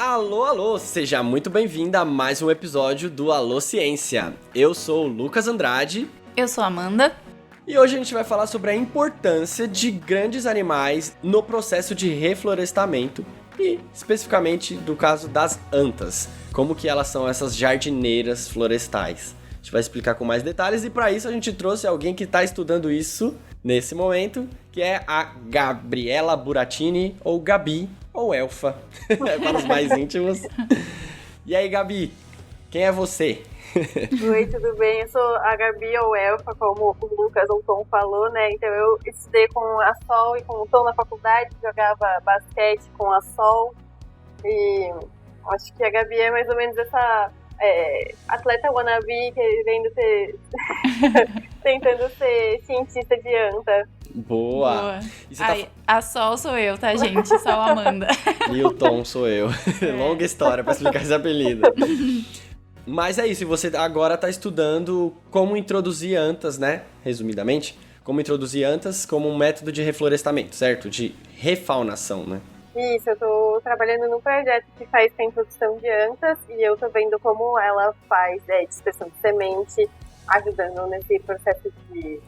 Alô, alô! Seja muito bem-vinda a mais um episódio do Alô Ciência. Eu sou o Lucas Andrade. Eu sou a Amanda. E hoje a gente vai falar sobre a importância de grandes animais no processo de reflorestamento e, especificamente, do caso das antas. Como que elas são essas jardineiras florestais. A gente vai explicar com mais detalhes e para isso a gente trouxe alguém que está estudando isso nesse momento, que é a Gabriela Buratini, ou Gabi, ou Elfa, para os mais íntimos. E aí, Gabi, quem é você? Oi, tudo bem? Eu sou a Gabi, ou Elfa, como o Lucas ou o Tom falou, né? Então eu estudei com a Sol e com o Tom na faculdade, jogava basquete com a Sol. E acho que a Gabi é mais ou menos essa atleta wannabe querendo ser... tentando ser cientista de anta. Boa! A Sol sou eu, tá, gente? Sou a Amanda. E o Tom sou eu. Longa história pra explicar esse apelido. Mas é isso, e você agora tá estudando como introduzir antas, né? Resumidamente, como introduzir antas como um método de reflorestamento, certo? De refaunação, né? Isso, eu tô trabalhando num projeto que faz a introdução de antas e eu tô vendo como ela faz dispersão de semente, ajudando nesse processo de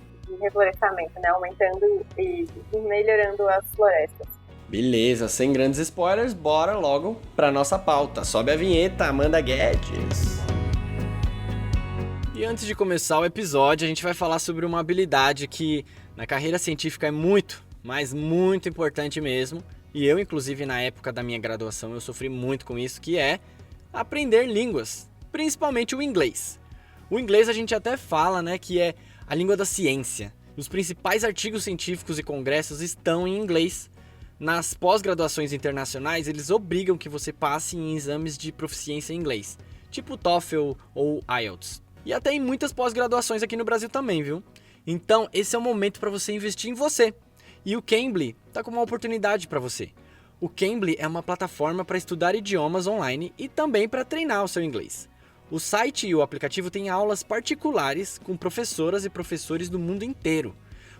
reflorestamento, né? Aumentando e melhorando as florestas. Beleza, sem grandes spoilers, bora logo pra nossa pauta. Sobe a vinheta, Amanda Guedes. E antes de começar o episódio, a gente vai falar sobre uma habilidade que na carreira científica é muito, mas muito importante mesmo. E eu, inclusive, na época da minha graduação, eu sofri muito com isso, que é aprender línguas, principalmente o inglês. O inglês a gente até fala, né, que é a língua da ciência. Os principais artigos científicos e congressos estão em inglês. Nas pós-graduações internacionais, eles obrigam que você passe em exames de proficiência em inglês, tipo TOEFL ou IELTS. E até em muitas pós-graduações aqui no Brasil também, viu? Então, esse é o momento para você investir em você. E o Cambly tá com uma oportunidade para você. O Cambly é uma plataforma para estudar idiomas online e também para treinar o seu inglês. O site e o aplicativo têm aulas particulares com professoras e professores do mundo inteiro.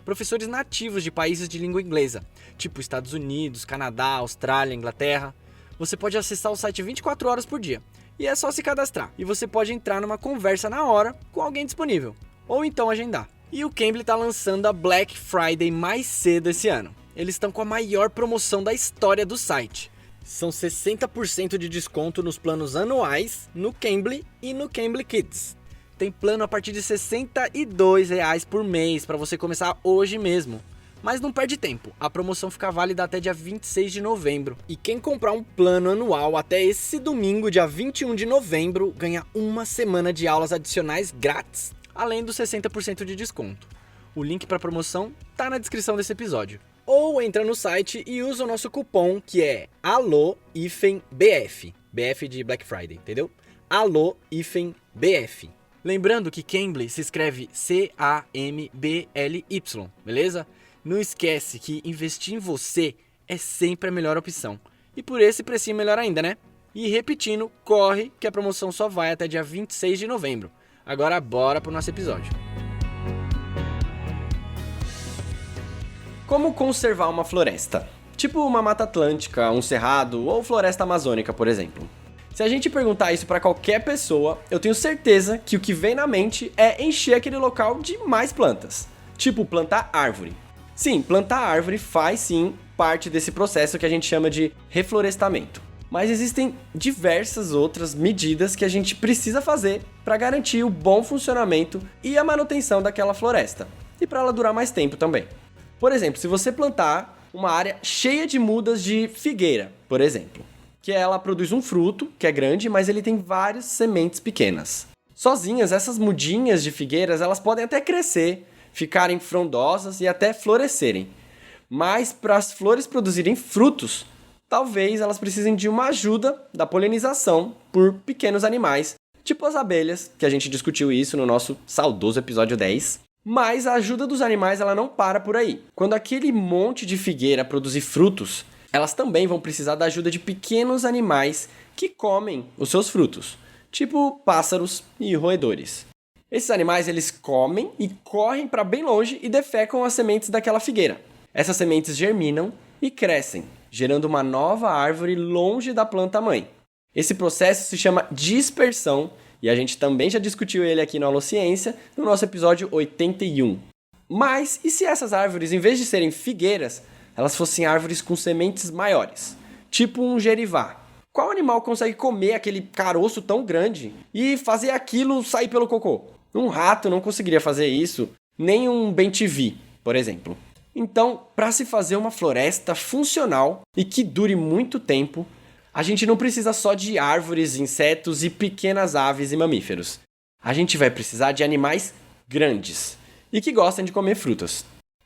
Professores nativos de países de língua inglesa, tipo Estados Unidos, Canadá, Austrália, Inglaterra. Você pode acessar o site 24 horas por dia. E é só se cadastrar. E você pode entrar numa conversa na hora com alguém disponível. Ou então agendar. E o Cambly está lançando a Black Friday mais cedo esse ano. Eles estão com a maior promoção da história do site. São 60% de desconto nos planos anuais, no Cambly e no Cambly Kids. Tem plano a partir de R$ 62,00 por mês para você começar hoje mesmo. Mas não perde tempo, a promoção fica válida até dia 26 de novembro. E quem comprar um plano anual até esse domingo, dia 21 de novembro, ganha uma semana de aulas adicionais grátis, além dos 60% de desconto. O link para a promoção tá na descrição desse episódio. Ou entra no site e usa o nosso cupom, que é ALO-BF. BF de Black Friday, entendeu? ALO-BF. Lembrando que Cambly se escreve C-A-M-B-L-Y, beleza? Não esquece que investir em você é sempre a melhor opção. E por esse precinho melhor ainda, né? E repetindo, corre que a promoção só vai até dia 26 de novembro. Agora bora pro nosso episódio. Como conservar uma floresta? Tipo uma mata atlântica, um cerrado ou floresta amazônica, por exemplo. Se a gente perguntar isso para qualquer pessoa, eu tenho certeza que o que vem na mente é encher aquele local de mais plantas. Tipo plantar árvore. Sim, plantar árvore faz sim parte desse processo que a gente chama de reflorestamento. Mas existem diversas outras medidas que a gente precisa fazer para garantir o bom funcionamento e a manutenção daquela floresta. E para ela durar mais tempo também. Por exemplo, se você plantar uma área cheia de mudas de figueira, por exemplo, que ela produz um fruto, que é grande, mas ele tem várias sementes pequenas. Sozinhas, essas mudinhas de figueiras, elas podem até crescer, ficarem frondosas e até florescerem. Mas para as flores produzirem frutos, talvez elas precisem de uma ajuda da polinização por pequenos animais, tipo as abelhas, que a gente discutiu isso no nosso saudoso episódio 10. Mas a ajuda dos animais ela não para por aí. Quando aquele monte de figueira produzir frutos, elas também vão precisar da ajuda de pequenos animais que comem os seus frutos, tipo pássaros e roedores. Esses animais eles comem e correm para bem longe e defecam as sementes daquela figueira. Essas sementes germinam e crescem, gerando uma nova árvore longe da planta mãe. Esse processo se chama dispersão e a gente também já discutiu ele aqui no Alociência no nosso episódio 81. Mas e se essas árvores, em vez de serem figueiras, elas fossem árvores com sementes maiores? Tipo um gerivá. Qual animal consegue comer aquele caroço tão grande e fazer aquilo sair pelo cocô? Um rato não conseguiria fazer isso, nem um bem-te-vi, por exemplo. Então, para se fazer uma floresta funcional e que dure muito tempo, a gente não precisa só de árvores, insetos e pequenas aves e mamíferos. A gente vai precisar de animais grandes e que gostem de comer frutas.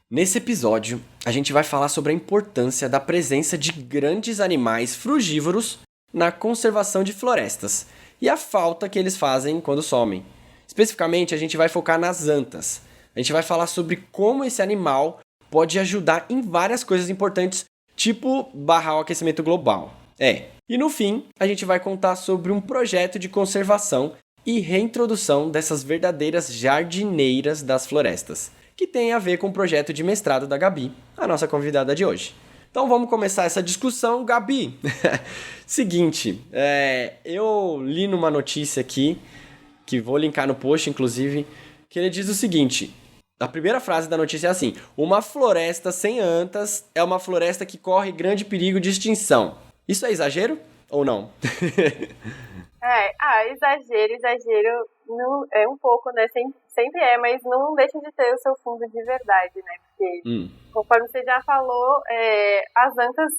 Nesse episódio, a gente vai falar sobre a importância da presença de grandes animais frugívoros na conservação de florestas e a falta que eles fazem quando somem. Especificamente, a gente vai focar nas antas. A gente vai falar sobre como esse animal pode ajudar em várias coisas importantes, tipo barrar o aquecimento global. E no fim, a gente vai contar sobre um projeto de conservação e reintrodução dessas verdadeiras jardineiras das florestas, que tem a ver com o projeto de mestrado da Gabi, a nossa convidada de hoje. Então vamos começar essa discussão, Gabi. Seguinte, eu li numa notícia aqui, que vou linkar no post, inclusive, que ele diz o seguinte: a primeira frase da notícia é assim: uma floresta sem antas é uma floresta que corre grande perigo de extinção. Isso é exagero ou não? Exagero não, é um pouco, né? Sempre é, mas não deixa de ter o seu fundo de verdade, né? Porque, conforme você já falou, as antas,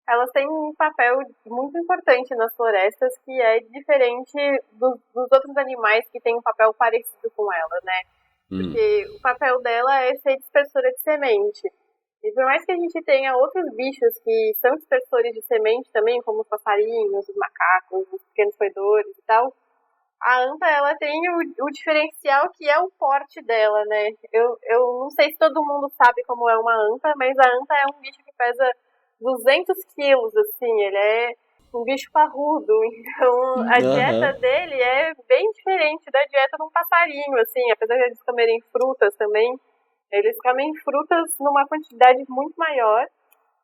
elas têm um papel muito importante nas florestas, que é diferente dos outros animais que têm um papel parecido com ela, né? Porque o papel dela é ser dispersora de semente. E por mais que a gente tenha outros bichos que são dispersores de semente também, como os passarinhos, os macacos, os pequenos roedores e tal, a anta, ela tem o diferencial que é o porte dela, né? Eu não sei se todo mundo sabe como é uma anta, mas a anta é um bicho que pesa 200 quilos, assim, ele é um bicho parrudo, então a dieta dele é bem diferente da dieta de um passarinho, assim, apesar de eles comerem frutas também, eles comem frutas numa quantidade muito maior,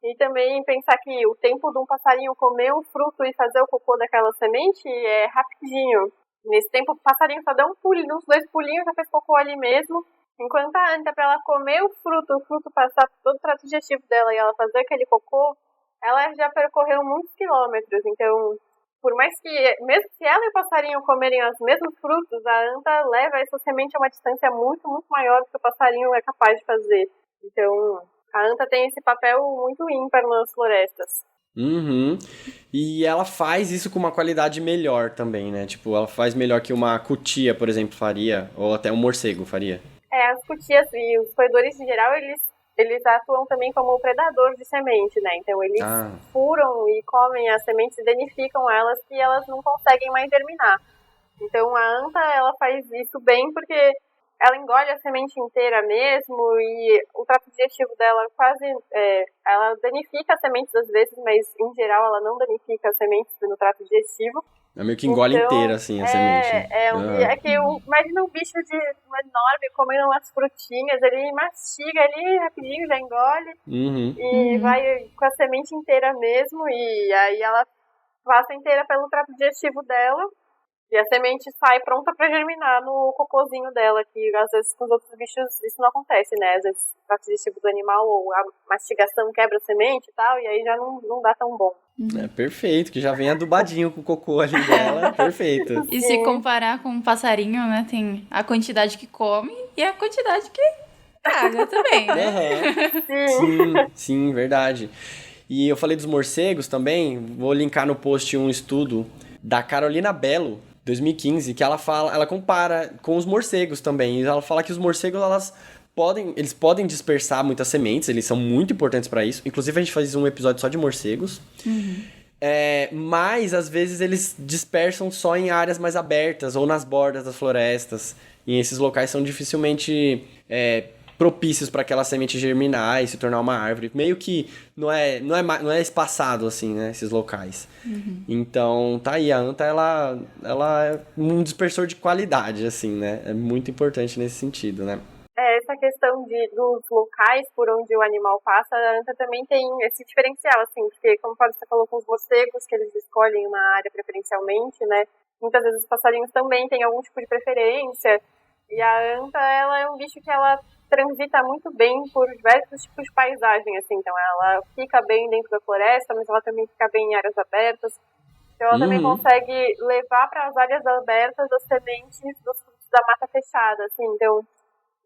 e também pensar que o tempo de um passarinho comer um fruto e fazer o cocô daquela semente é rapidinho. Nesse tempo, o passarinho só dá um pulinho, uns 2 pulinhos, já fez cocô ali mesmo, enquanto a anta, para ela comer o fruto passar por todo o trato digestivo dela e ela fazer aquele cocô, ela já percorreu muitos quilômetros, então, por mais que, mesmo se ela e o passarinho comerem os mesmos frutos, a anta leva essa semente a uma distância muito, muito maior do que o passarinho é capaz de fazer. Então, a anta tem esse papel muito ímpar nas florestas. E ela faz isso com uma qualidade melhor também, né? Tipo, ela faz melhor que uma cutia, por exemplo, faria, ou até um morcego faria. As cutias e os roedores em geral, eles atuam também como predador de semente, né? Então eles furam e comem as sementes e danificam elas, que elas não conseguem mais germinar. Então a anta, ela faz isso bem porque ela engole a semente inteira mesmo e o trato digestivo dela quase... ela danifica as sementes às vezes, mas em geral ela não danifica as sementes no trato digestivo. É meio que engole inteira, assim, a semente. Imagina um bicho enorme comendo umas frutinhas, ele mastiga ali rapidinho, já engole e vai com a semente inteira mesmo, e aí ela passa inteira pelo trato digestivo dela e a semente sai pronta para germinar no cocôzinho dela, que às vezes com os outros bichos isso não acontece, né? Às vezes o trato digestivo do animal ou a mastigação quebra a semente e tal, e aí já não dá tão bom. É perfeito, que já vem adubadinho com o cocô ali dela, perfeito. E se comparar com um passarinho, né, tem a quantidade que come e a quantidade que caga também, né? Sim, verdade. E eu falei dos morcegos também, vou linkar no post um estudo da Carolina Bello, 2015, que ela compara com os morcegos também. E ela fala que os morcegos, eles podem dispersar muitas sementes, eles são muito importantes para isso. Inclusive, a gente faz um episódio só de morcegos. Mas, às vezes, eles dispersam só em áreas mais abertas ou nas bordas das florestas. E esses locais são dificilmente propícios para aquela semente germinar e se tornar uma árvore. Meio que não é espaçado, assim, né, esses locais. Então, tá aí, a anta, ela é um dispersor de qualidade, assim, né? É muito importante nesse sentido, né? Essa questão dos locais por onde o animal passa, a anta também tem esse diferencial, assim, porque como você falou com os morcegos, que eles escolhem uma área preferencialmente, né? Muitas vezes os passarinhos também têm algum tipo de preferência, e a anta, ela é um bicho que ela transita muito bem por diversos tipos de paisagem, assim, então ela fica bem dentro da floresta, mas ela também fica bem em áreas abertas, então ela também consegue levar para as áreas abertas as sementes dos frutos da mata fechada, assim, então,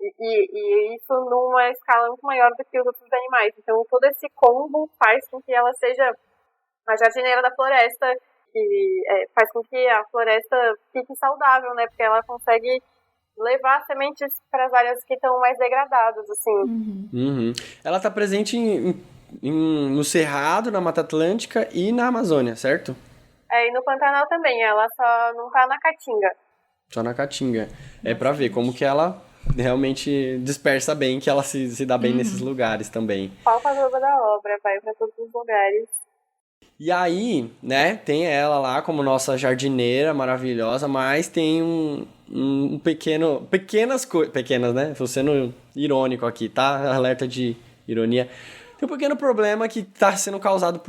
e isso numa escala muito maior do que os outros animais, então todo esse combo faz com que ela seja a jardineira da floresta, e faz com que a floresta fique saudável, né, porque ela consegue levar sementes para as áreas que estão mais degradadas, assim. Ela está presente no Cerrado, na Mata Atlântica e na Amazônia, certo? E no Pantanal também, ela só não tá na Caatinga. Só na Caatinga. É para ver como que ela realmente dispersa bem, que ela se dá bem nesses lugares também. Palpadora da obra, vai para todos os lugares. E aí, né, tem ela lá como nossa jardineira maravilhosa, mas tem pequenas coisas, pequenas, né, tô sendo irônico aqui, tá, alerta de ironia. Tem um pequeno problema que tá sendo causado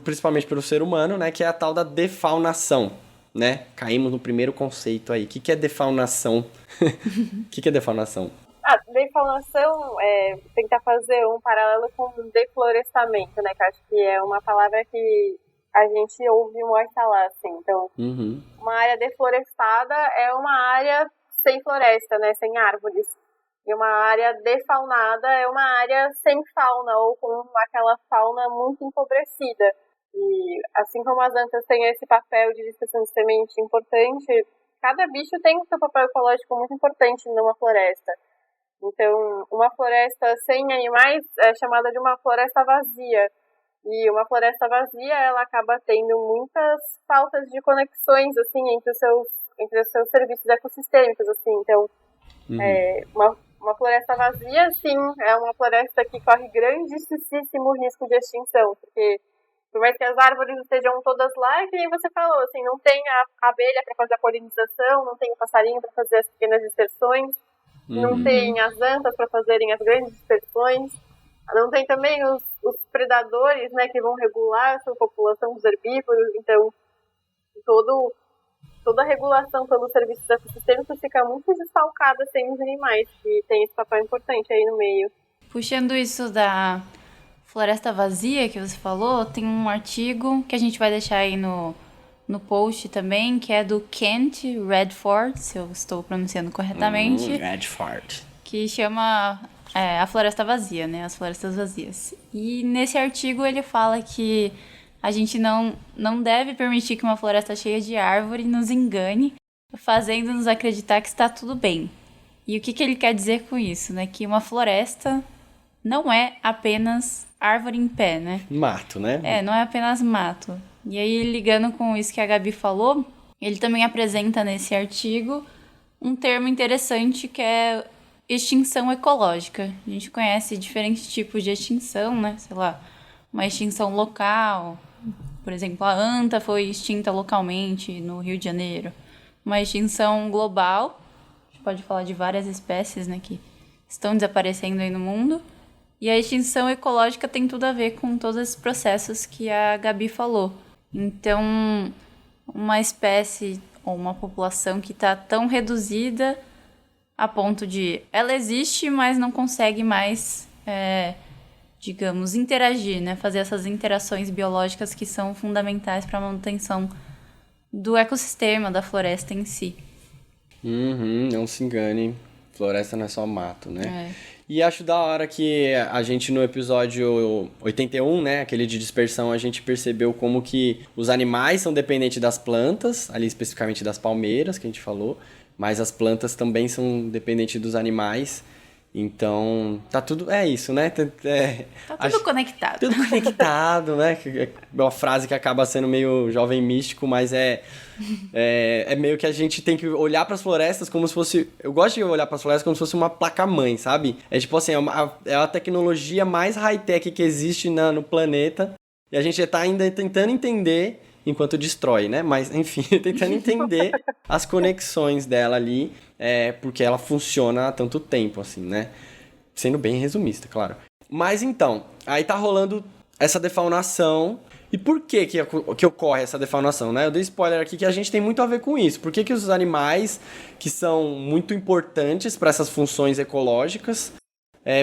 principalmente pelo ser humano, né, que é a tal da defaunação, né, caímos no primeiro conceito aí. O que é defaunação? O que é defaunação? Defaunação é tentar fazer um paralelo com deflorestamento, né? Que eu acho que é uma palavra que a gente ouve muito falar, assim. Então, uma área deflorestada é uma área sem floresta, né? Sem árvores. E uma área defaunada é uma área sem fauna, ou com aquela fauna muito empobrecida. E assim como as antas têm esse papel de dispersão de semente importante, cada bicho tem o seu papel ecológico muito importante numa floresta. Então, uma floresta sem animais é chamada de uma floresta vazia. E uma floresta vazia, ela acaba tendo muitas faltas de conexões, assim, entre os seus serviços ecossistêmicos, assim. Então, uma floresta vazia, sim, é uma floresta que corre grandíssimo risco de extinção, porque por mais que as árvores estejam todas lá, e que nem você falou, assim, não tem a abelha para fazer a polinização, não tem o passarinho para fazer as pequenas dispersões, não tem as antas para fazerem as grandes dispersões, não tem também os predadores, né, que vão regular a sua população dos herbívoros, então toda a regulação pelos serviços ecossistêmicos fica muito desfalcada sem os animais, que tem esse papel importante aí no meio. Puxando isso da floresta vazia que você falou, tem um artigo que a gente vai deixar aí no post também, que é do Kent Redford, se eu estou pronunciando corretamente. Redford. Que chama A Floresta Vazia, né? As Florestas Vazias. E nesse artigo ele fala que a gente não deve permitir que uma floresta cheia de árvore nos engane, fazendo-nos acreditar que está tudo bem. E o que ele quer dizer com isso, né? Que uma floresta não é apenas árvore em pé, né? Mato, né? Não é apenas mato. E aí, ligando com isso que a Gabi falou, ele também apresenta nesse artigo um termo interessante que é extinção ecológica. A gente conhece diferentes tipos de extinção, né? Sei lá, uma extinção local. Por exemplo, a anta foi extinta localmente no Rio de Janeiro. Uma extinção global. A gente pode falar de várias espécies, né, que estão desaparecendo aí no mundo. E a extinção ecológica tem tudo a ver com todos esses processos que a Gabi falou. Então, uma espécie ou uma população que está tão reduzida a ponto de... Ela existe, mas não consegue mais, digamos, interagir, né? Fazer essas interações biológicas que são fundamentais para a manutenção do ecossistema, da floresta em si. Não se engane, floresta não é só mato, né? E acho da hora que a gente no episódio 81, né, aquele de dispersão, a gente percebeu como que os animais são dependentes das plantas, ali especificamente das palmeiras, que a gente falou, mas as plantas também são dependentes dos animais. Então, tá tudo... É isso, né? Tá tudo conectado. Tudo conectado, né? É uma frase que acaba sendo meio jovem místico, mas é meio que a gente tem que olhar pras florestas como se fosse... Eu gosto de olhar pras florestas como se fosse uma placa-mãe, sabe? É tipo assim, é a tecnologia mais high-tech que existe no planeta. E a gente tá ainda tentando entender enquanto destrói, né? Mas, enfim, tentando entender as conexões dela ali, porque ela funciona há tanto tempo, assim, né? Sendo bem resumista, claro. Mas então, aí tá rolando essa defaunação. E por que ocorre essa defaunação, né? Eu dei spoiler aqui que a gente tem muito a ver com isso. Por que os animais que são muito importantes para essas funções ecológicas,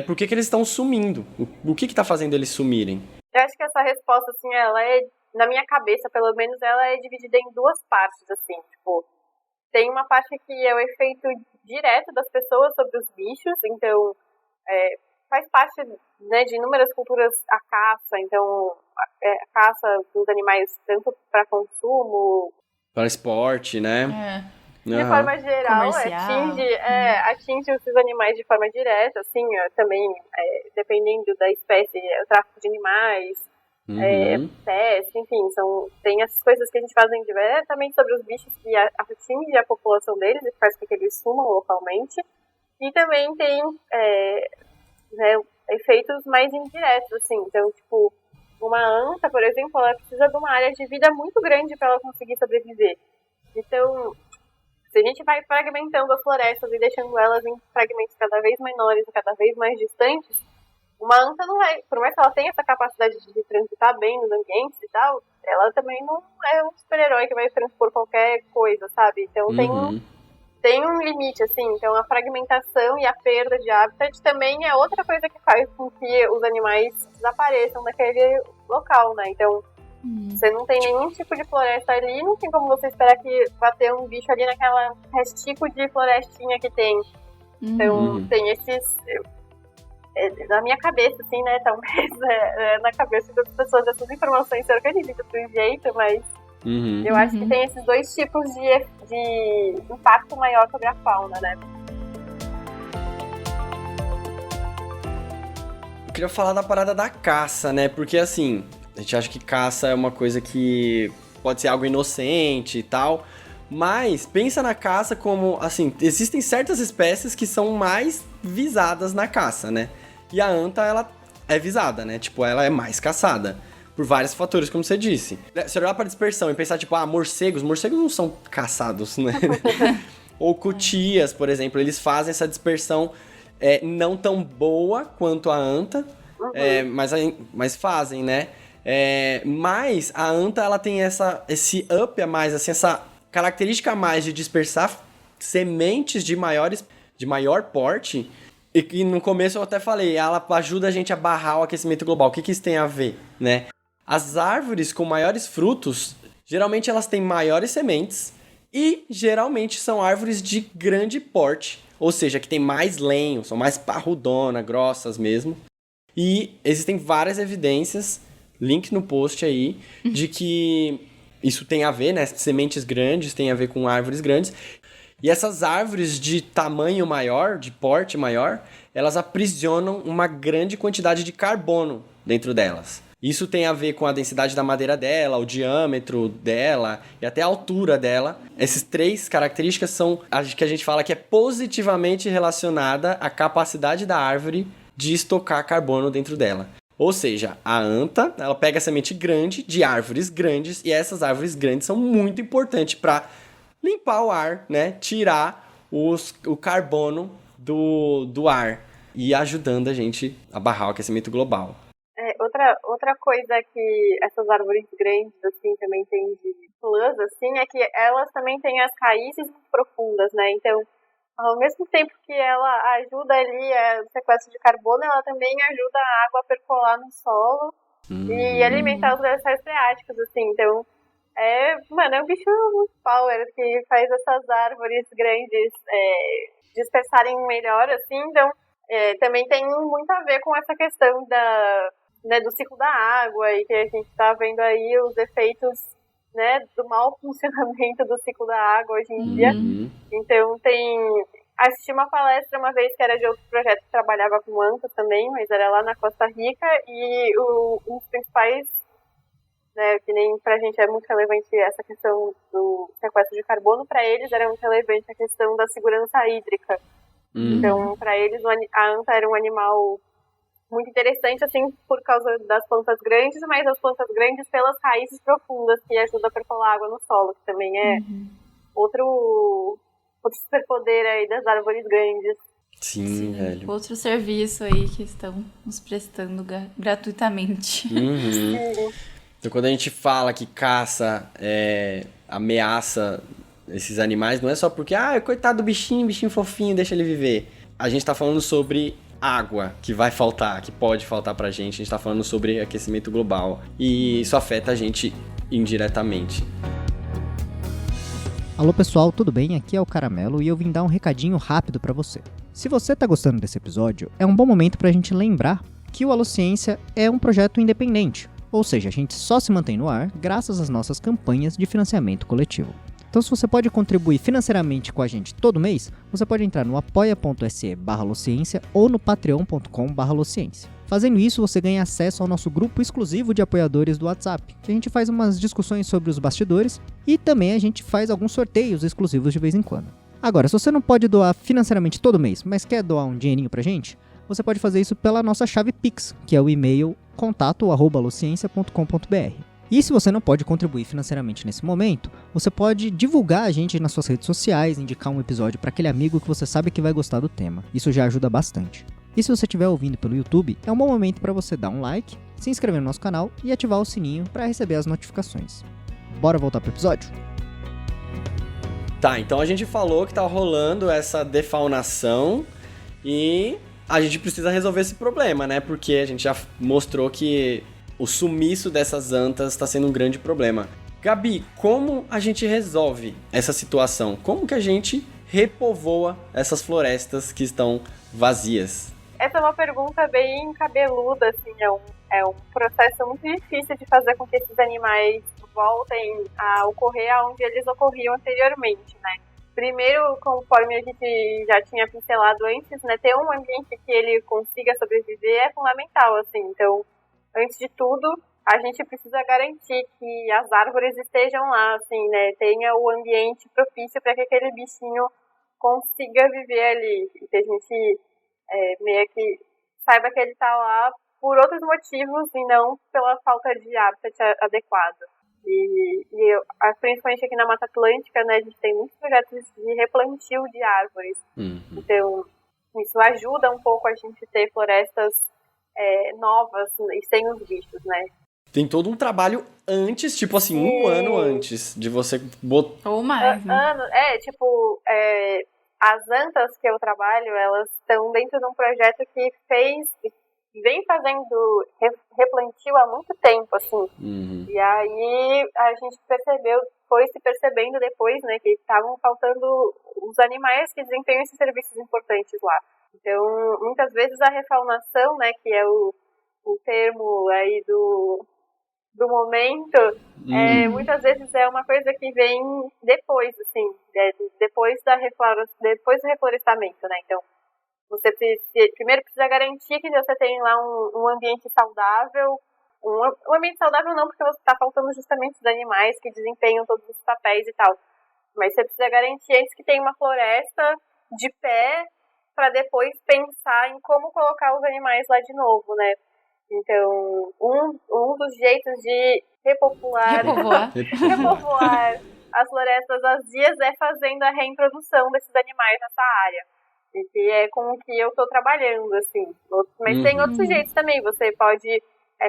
por que eles estão sumindo? O que tá fazendo eles sumirem? Eu acho que essa resposta, assim, ela é, na minha cabeça, pelo menos, ela é dividida em duas partes, assim, tipo, tem uma parte que é o efeito direto das pessoas sobre os bichos, então, faz parte, né, de inúmeras culturas a caça, então, a caça dos animais tanto para consumo... Para esporte, né? De forma geral, atinge esses animais de forma direta, assim, também, dependendo da espécie, o tráfico de animais, pesca, enfim, tem essas coisas que a gente faz diretamente sobre os bichos que atinge a população deles e faz com que eles sumam localmente. E também tem efeitos mais indiretos, assim, então, tipo, uma anta, por exemplo, ela precisa de uma área de vida muito grande para ela conseguir sobreviver. Então, se a gente vai fragmentando as florestas e deixando elas em fragmentos cada vez menores e cada vez mais distantes, uma anta não vai, por mais que ela tenha essa capacidade de transitar bem nos ambientes e tal, ela também não é um super-herói que vai transpor qualquer coisa, sabe? Então tem um limite, assim. Então a fragmentação e a perda de habitat também é outra coisa que faz com que os animais desapareçam daquele local, né? Então, você não tem nenhum tipo de floresta ali, não tem como você esperar que vá ter um bicho ali naquela restico de florestinha que tem. Então, tem esses... na minha cabeça, assim, né, talvez na cabeça das pessoas essas informações se organizam de um jeito, mas eu acho que tem esses dois tipos de impacto maior sobre a fauna, né? Eu queria falar da parada da caça, né, porque assim, a gente acha que caça é uma coisa que pode ser algo inocente e tal, mas pensa na caça como, assim, existem certas espécies que são mais visadas na caça, né? E a anta, ela é visada, né? Tipo, ela é mais caçada. Por vários fatores, como você disse. Se olhar pra dispersão e pensar, tipo, morcegos não são caçados, né? Ou cutias, por exemplo, eles fazem essa dispersão não tão boa quanto a anta, mas fazem, né? Mas a anta, ela tem esse up a mais, assim, essa característica a mais de dispersar sementes de maior porte. E que no começo eu até falei, ela ajuda a gente a barrar o aquecimento global. O que isso tem a ver, né? As árvores com maiores frutos, geralmente elas têm maiores sementes e geralmente são árvores de grande porte, ou seja, que tem mais lenho, são mais parrudona, grossas mesmo. E existem várias evidências, link no post aí, de que isso tem a ver, né? Sementes grandes tem a ver com árvores grandes. E essas árvores de tamanho maior, de porte maior, elas aprisionam uma grande quantidade de carbono dentro delas. Isso tem a ver com a densidade da madeira dela, o diâmetro dela e até a altura dela. Essas três características são as que a gente fala que é positivamente relacionada à capacidade da árvore de estocar carbono dentro dela. Ou seja, a anta, ela pega a semente grande de árvores grandes e essas árvores grandes são muito importantes para limpar o ar, né? Tirar o carbono do ar e ajudando a gente a barrar o aquecimento global. Outra coisa que essas árvores grandes, assim, também tem de plus, assim, é que elas também têm as raízes muito profundas, né? Então, ao mesmo tempo que ela ajuda ali o sequestro de carbono, ela também ajuda a água a percolar no solo e alimentar os lençóis freáticos, assim. Então, é um bicho muito power que faz essas árvores grandes dispersarem melhor, assim. Então, também tem muito a ver com essa questão do ciclo da água e que a gente está vendo aí os efeitos, né, do mau funcionamento do ciclo da água hoje em dia. Então, assisti uma palestra uma vez que era de outro projeto que trabalhava com antas também, mas era lá na Costa Rica, e um dos principais, né, que nem pra gente é muito relevante essa questão do sequestro de carbono, para eles era muito relevante a questão da segurança hídrica. Então, para eles, a anta era um animal muito interessante, assim, por causa das plantas grandes, mas as plantas grandes pelas raízes profundas que ajudam a percolar água no solo, que também é outro superpoder aí das árvores grandes. Sim, velho. Outro serviço aí que estão nos prestando gratuitamente. Uhum. Então, quando a gente fala que caça ameaça esses animais, não é só porque, coitado do bichinho fofinho, deixa ele viver. A gente tá falando sobre água que vai faltar, que pode faltar pra gente. A gente tá falando sobre aquecimento global. E isso afeta a gente indiretamente. Alô pessoal, tudo bem? Aqui é o Caramelo e eu vim dar um recadinho rápido pra você. Se você tá gostando desse episódio, é um bom momento pra gente lembrar que o Alociência é um projeto independente, ou seja, a gente só se mantém no ar graças às nossas campanhas de financiamento coletivo. Então se você pode contribuir financeiramente com a gente todo mês, você pode entrar no apoia.se/Alociência ou no patreon.com/Alociência. Fazendo isso, você ganha acesso ao nosso grupo exclusivo de apoiadores do WhatsApp, que a gente faz umas discussões sobre os bastidores e também a gente faz alguns sorteios exclusivos de vez em quando. Agora, se você não pode doar financeiramente todo mês, mas quer doar um dinheirinho pra gente, você pode fazer isso pela nossa chave Pix, que é o e-mail contato@alociência.com.br. E se você não pode contribuir financeiramente nesse momento, você pode divulgar a gente nas suas redes sociais, indicar um episódio para aquele amigo que você sabe que vai gostar do tema. Isso já ajuda bastante. E se você estiver ouvindo pelo YouTube, é um bom momento para você dar um like, se inscrever no nosso canal e ativar o sininho para receber as notificações. Bora voltar pro episódio? Tá, então a gente falou que tá rolando essa defaunação e a gente precisa resolver esse problema, né? Porque a gente já mostrou que o sumiço dessas antas está sendo um grande problema. Gabi, como a gente resolve essa situação? Como que a gente repovoa essas florestas que estão vazias? Essa é uma pergunta bem cabeluda, assim, é um processo muito difícil de fazer com que esses animais voltem a ocorrer onde eles ocorriam anteriormente, né? Primeiro, conforme a gente já tinha pincelado antes, né, ter um ambiente que ele consiga sobreviver é fundamental, assim. Então, antes de tudo, a gente precisa garantir que as árvores estejam lá, assim, né, tenha o ambiente propício para que aquele bichinho consiga viver ali, e que a gente meio que saiba que ele está lá por outros motivos e não pela falta de hábitat adequado. Principalmente aqui na Mata Atlântica, né, a gente tem muitos projetos de replantio de árvores. Então, isso ajuda um pouco a gente ter florestas novas e sem os bichos, né? Tem todo um trabalho antes, tipo assim, um ano antes de você botar. Ou mais, né? As antas que eu trabalho, elas estão dentro de um projeto que vem fazendo replantio há muito tempo, assim. E aí a gente foi se percebendo depois, né, que estavam faltando os animais que desempenham esses serviços importantes lá. Então, muitas vezes a refaunação, né, que é o termo aí do momento, muitas vezes é uma coisa que vem depois, assim, depois do reflorestamento, né? Então, você primeiro precisa garantir que você tem lá um ambiente saudável. Um ambiente saudável não, porque você está faltando justamente os animais que desempenham todos os papéis e tal. Mas você precisa garantir antes que tenha uma floresta de pé para depois pensar em como colocar os animais lá de novo, né? Então, um dos jeitos de repovoar as florestas vazias é fazendo a reintrodução desses animais nessa área. E que é com o que eu estou trabalhando, assim. Mas tem outros jeitos também. Você pode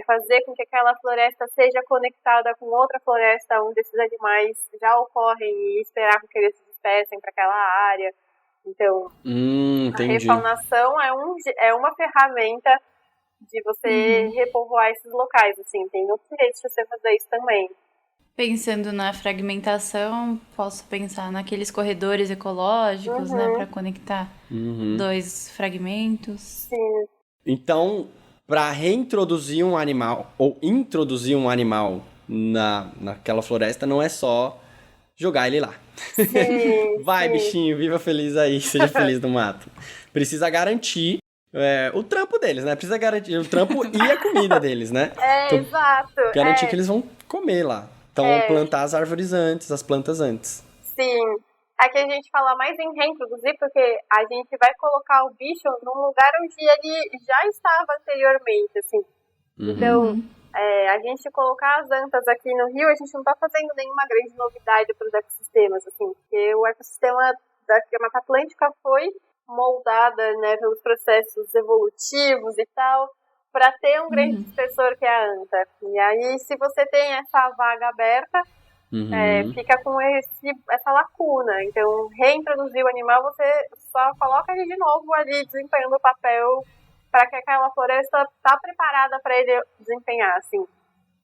fazer com que aquela floresta seja conectada com outra floresta onde esses animais já ocorrem e esperar com que eles se dispersem para aquela área. Então, a refaunação é uma ferramenta de você repovoar esses locais, assim. Tem outros jeitos de você fazer isso também. Pensando na fragmentação, posso pensar naqueles corredores ecológicos, né, para conectar dois fragmentos. Sim. Então, para reintroduzir um animal ou introduzir um animal naquela floresta, não é só jogar ele lá. Sim, Vai, sim. bichinho, viva feliz aí, seja feliz no mato. Precisa garantir o trampo deles, né? Precisa garantir o trampo e a comida deles, né? Então, Exato. garantir que eles vão comer lá. Então, plantar as árvores antes, as plantas antes. Sim. Aqui a gente fala mais em reintroduzir, porque a gente vai colocar o bicho num lugar onde ele já estava anteriormente, assim. Então, a gente colocar as antas aqui no Rio, a gente não está fazendo nenhuma grande novidade para os ecossistemas, assim. Porque o ecossistema da Mata Atlântica foi moldada, né, pelos processos evolutivos e tal, para ter um grande dispersor que é a anta. E aí, se você tem essa vaga aberta, fica com essa lacuna. Então, reintroduzir o animal, você só coloca ele de novo ali, desempenhando o papel para que aquela floresta tá preparada para ele desempenhar, assim.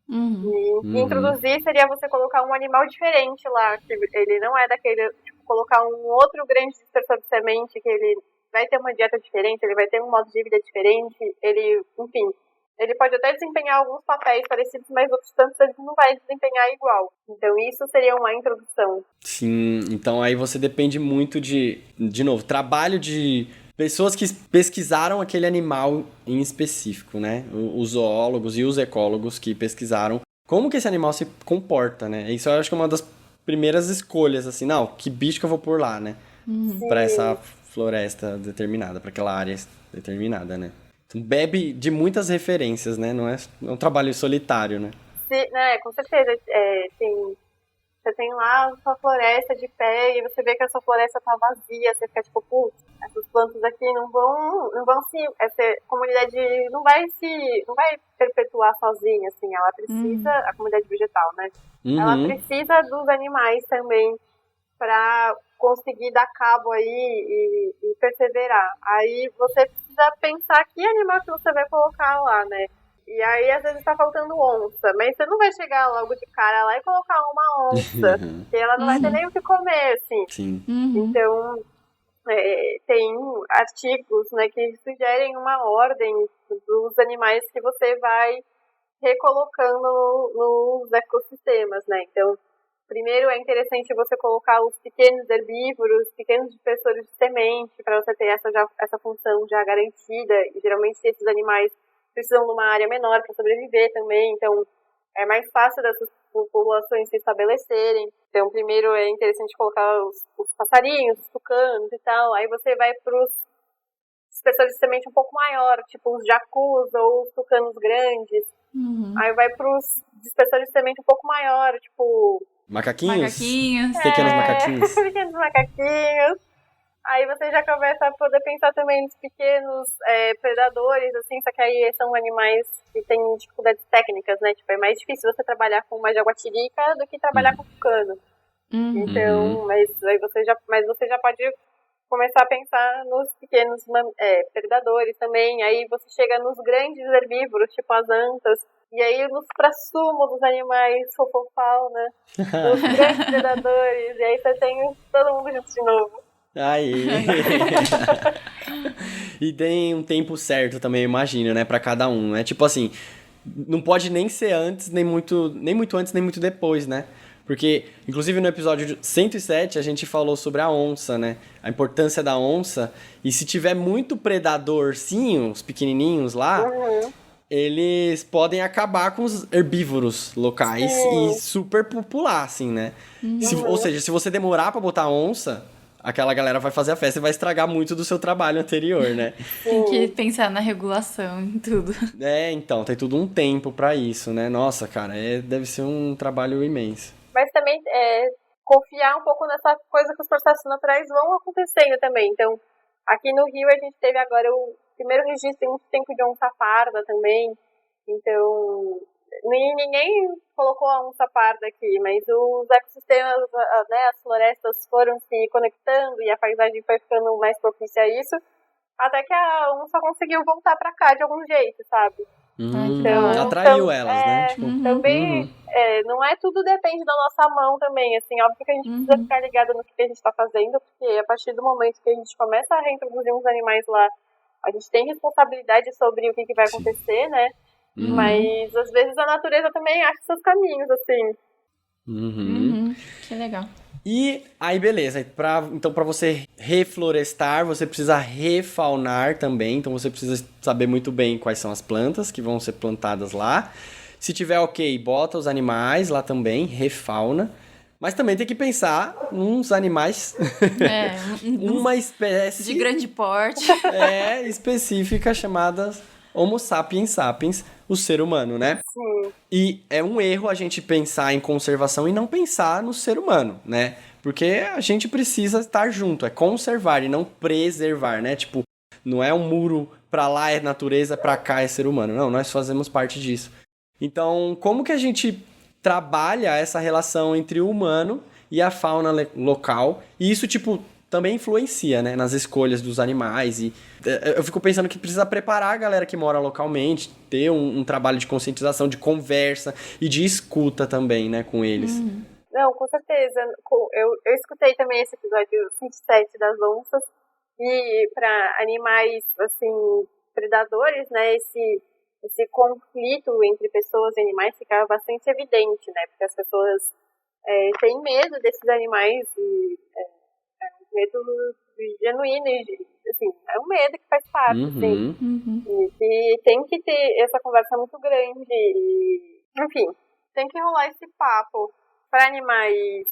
E introduzir seria você colocar um animal diferente lá, que ele não é daquele, tipo, colocar um outro grande dispersor de semente, que ele vai ter uma dieta diferente, ele vai ter um modo de vida diferente, ele, enfim, ele pode até desempenhar alguns papéis parecidos, mas outros tantos ele não vai desempenhar igual. Então isso seria uma introdução. Sim, então aí você depende muito de novo, trabalho de pessoas que pesquisaram aquele animal em específico, né? Os zoólogos e os ecólogos que pesquisaram como que esse animal se comporta, né? Isso eu acho que é uma das primeiras escolhas, assim, não, que bicho que eu vou pôr lá, né? Pra essa floresta determinada, pra aquela área determinada, né? Então, bebe de muitas referências, né? Não é um trabalho solitário, né? Sim, né, com certeza. Você tem lá a sua floresta de pé e você vê que a sua floresta tá vazia, você fica tipo, putz, essas plantas aqui não vão se, essa comunidade não vai perpetuar sozinha, assim, ela precisa, a comunidade vegetal, né? Ela precisa dos animais também para conseguir dar cabo aí e perseverar. Aí você precisa pensar que animal que você vai colocar lá, né? E aí, às vezes, tá faltando onça, mas você não vai chegar logo de cara lá e colocar uma onça, porque ela não vai ter nem o que comer, assim. Sim. Então, tem artigos, né, que sugerem uma ordem dos animais que você vai recolocando nos ecossistemas, né? Então, primeiro é interessante você colocar os pequenos herbívoros, pequenos dispersores de semente, para você ter essa função já garantida. E geralmente esses animais precisam de uma área menor para sobreviver também, então é mais fácil dessas populações se estabelecerem. Então, primeiro é interessante colocar os passarinhos, os tucanos e tal. Aí você vai para os dispersores de semente um pouco maior, tipo os jacus ou os tucanos grandes. Aí vai para os dispersores de semente um pouco maior, tipo... Macaquinhos? Pequenos macaquinhos. Pequenos macaquinhos. Aí você já começa a poder pensar também nos pequenos predadores, assim, só que aí são animais que têm dificuldades técnicas, né? Tipo, é mais difícil você trabalhar com uma jaguatirica do que trabalhar com tucano. Então, mas você já pode começar a pensar nos pequenos predadores também. Aí você chega nos grandes herbívoros, tipo as antas, e aí nos prassumo dos animais fofofal, né? Os grandes predadores, e aí você tem todo mundo junto de novo. Aí. E tem um tempo certo também, eu imagino, né, pra cada um, né? Tipo assim, não pode nem ser antes, nem muito antes, nem muito depois, né? Porque, inclusive no episódio 107, a gente falou sobre a onça, né? A importância da onça. E se tiver muito predadorzinho, os pequenininhos lá, eles podem acabar com os herbívoros locais e superpopular, assim, né? Ou seja, se você demorar pra botar onça, aquela galera vai fazer a festa e vai estragar muito do seu trabalho anterior, né? Tem que pensar na regulação e tudo. Então, tem tudo um tempo pra isso, né? Nossa, cara, deve ser um trabalho imenso. Mas também confiar um pouco nessa coisa que os processos naturais vão acontecendo também. Então, aqui no Rio a gente teve agora o primeiro registro em muito tempo de onça parda também. Então, ninguém colocou a onça parda aqui, mas os ecossistemas, né, as florestas foram se conectando e a paisagem foi ficando mais propícia a isso, até que a onça conseguiu voltar pra cá de algum jeito, sabe? Então, atraiu elas, né? Tipo, também, não é tudo depende da nossa mão também, assim, óbvio que a gente precisa ficar ligado no que a gente tá fazendo, porque a partir do momento que a gente começa a reintroduzir uns animais lá, a gente tem responsabilidade sobre o que vai acontecer, né? Mas às vezes a natureza também acha seus caminhos, assim. Que legal. E aí, beleza. Então, para você reflorestar, você precisa refaunar também. Então, você precisa saber muito bem quais são as plantas que vão ser plantadas lá. Se tiver ok, bota os animais lá também, refauna. Mas também tem que pensar nos animais, uma espécie... De grande porte. específica chamada Homo sapiens sapiens, o ser humano, né? Sim. E é um erro a gente pensar em conservação e não pensar no ser humano, né? Porque a gente precisa estar junto, é conservar e não preservar, né? Tipo, não é um muro pra lá é natureza, pra cá é ser humano. Não, nós fazemos parte disso. Então, como que a gente trabalha essa relação entre o humano e a fauna local? E isso, tipo, também influencia, né, nas escolhas dos animais. E eu fico pensando que precisa preparar a galera que mora localmente, ter um trabalho de conscientização, de conversa e de escuta também, né, com eles. Não, com certeza. Eu escutei também esse episódio 27 das onças. E para animais, assim, predadores, né, esse conflito entre pessoas e animais ficava bastante evidente, né, porque as pessoas têm medo desses animais e é um medo genuíno, e, assim, é um medo que faz parte, assim, e tem que ter essa conversa muito grande, e, enfim, tem que rolar esse papo. Para animais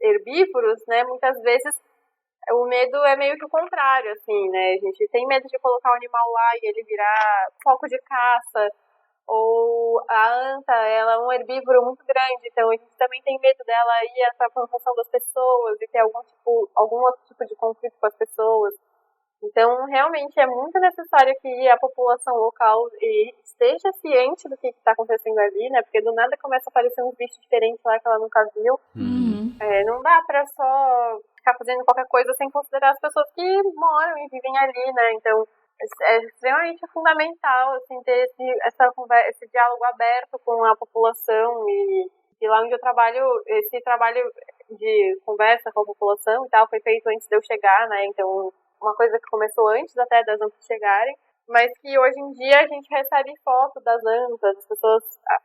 herbívoros, né, muitas vezes o medo é meio que o contrário, assim, né? A gente tem medo de colocar o animal lá e ele virar foco de caça. Ou a anta, ela é um herbívoro muito grande, então a gente também tem medo dela ir à plantação das pessoas e ter algum outro tipo de conflito com as pessoas. Então, realmente, é muito necessário que a população local esteja ciente do que está acontecendo ali, né? Porque do nada começa a aparecer uns bichos diferentes lá que ela nunca viu. Não dá pra só ficar fazendo qualquer coisa sem considerar as pessoas que moram e vivem ali, né? Então, é extremamente fundamental, assim, ter esse diálogo aberto com a população e lá onde eu trabalho, esse trabalho de conversa com a população e tal foi feito antes de eu chegar, né? Então, uma coisa que começou antes até das antas chegarem, mas que hoje em dia a gente recebe foto das antas, as pessoas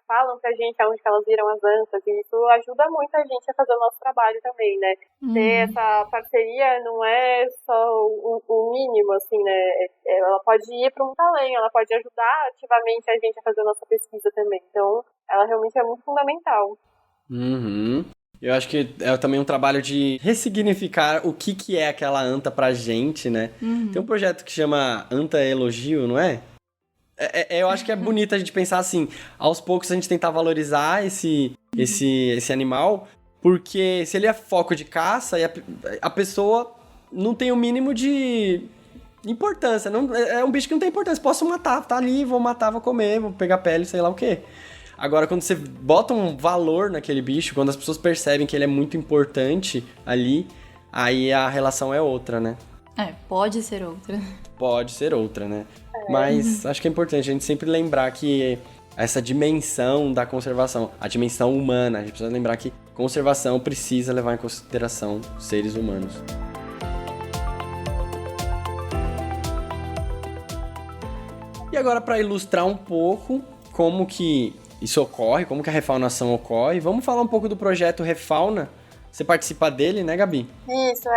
falam pra gente aonde que elas viram as antas, e isso ajuda muito a gente a fazer o nosso trabalho também, né? Ter essa parceria não é só o mínimo, assim, né? Ela pode ir para muito além, ela pode ajudar ativamente a gente a fazer a nossa pesquisa também. Então, ela realmente é muito fundamental. Eu acho que é também um trabalho de ressignificar o que é aquela anta pra gente, né? Tem um projeto que chama Anta Elogio, não é? Eu acho que é bonito a gente pensar assim, aos poucos a gente tentar valorizar esse animal, porque se ele é foco de caça, a pessoa não tem o mínimo de importância. Não, é um bicho que não tem importância. Posso matar, tá ali, vou matar, vou comer, vou pegar pele, sei lá o quê. Agora, quando você bota um valor naquele bicho, quando as pessoas percebem que ele é muito importante ali, aí a relação é outra, né? Pode ser outra. Pode ser outra, né? Mas acho que é importante a gente sempre lembrar que essa dimensão da conservação, a dimensão humana, a gente precisa lembrar que conservação precisa levar em consideração seres humanos. E agora, para ilustrar um pouco como que isso ocorre, como que a refaunação ocorre, vamos falar um pouco do projeto Refauna. Você participa dele, né, Gabi? Isso,